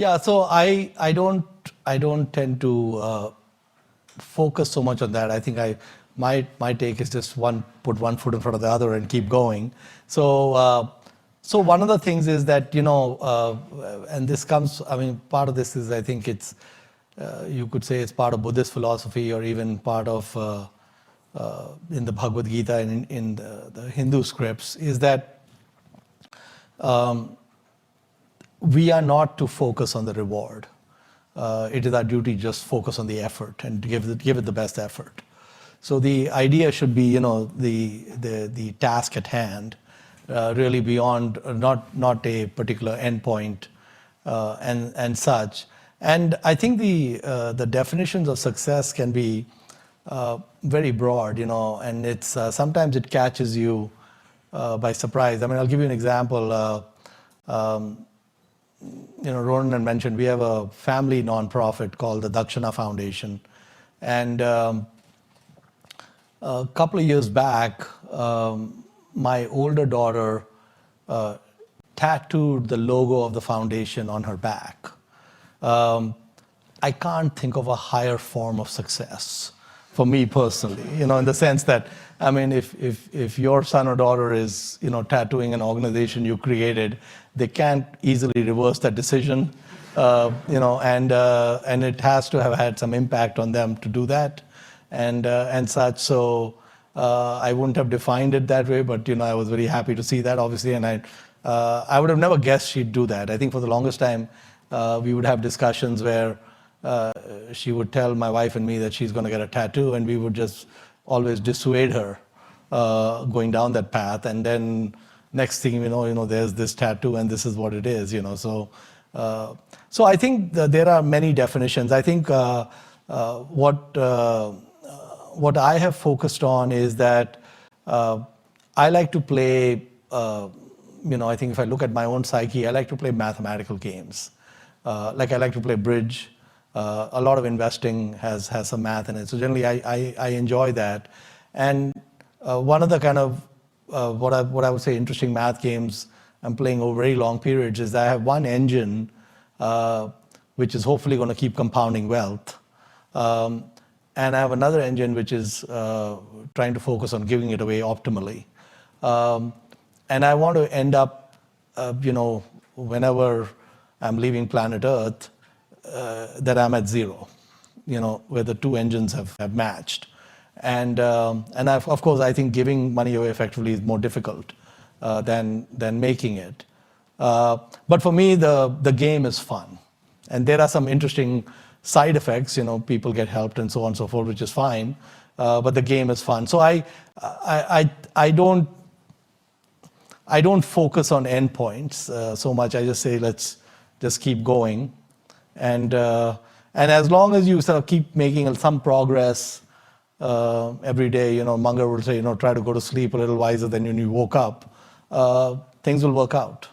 Yeah, so I don't tend to focus so much on that. I think my take is just put one foot in front of the other and keep going. So one of the things is that and this comes. I mean, part of this is I think it's you could say it's part of Buddhist philosophy or even part of in the Bhagavad Gita and in the Hindu scripts is that we are not to focus on the reward. It is our duty to just focus on the effort and give it the best effort. So the idea should be, the task at hand, really beyond not a particular endpoint and such. And I think the definitions of success can be very broad, and it's sometimes it catches you by surprise. I mean, I'll give you an example. Ronan had mentioned we have a family nonprofit called the Dakshina Foundation, and a couple of years back, my older daughter tattooed the logo of the foundation on her back. I can't think of a higher form of success for me personally, in the sense that, I mean, if your son or daughter is, tattooing an organization you created, they can't easily reverse that decision, and it has to have had some impact on them to do that, and such. So I wouldn't have defined it that way, but I was very happy to see that, obviously, and I would have never guessed she'd do that. I think for the longest time, we would have discussions where she would tell my wife and me that she's going to get a tattoo, and we would just always dissuade her going down that path. And then next thing you know, there's this tattoo, and this is what it is. So I think there are many definitions. I think what I have focused on is that I like to play. I think if I look at my own psyche, I like to play mathematical games. Like I like to play bridge. A lot of investing has some math in it. So generally, I enjoy that. And one of the kind of what I would say interesting math games I'm playing over very long periods is that I have one engine which is hopefully going to keep compounding wealth, and I have another engine which is trying to focus on giving it away optimally. And I want to end up, whenever I'm leaving planet Earth, that I'm at zero, where the two engines have matched. And of course, I think giving money away effectively is more difficult than making it. But for me, the game is fun. And there are some interesting side effects, people get helped and so on and so forth, which is fine. But the game is fun. So I don't focus on endpoints so much. I just say, let's just keep going. And as long as you sort of keep making some progress every day, Munger will say, try to go to sleep a little wiser than when you woke up, things will work out.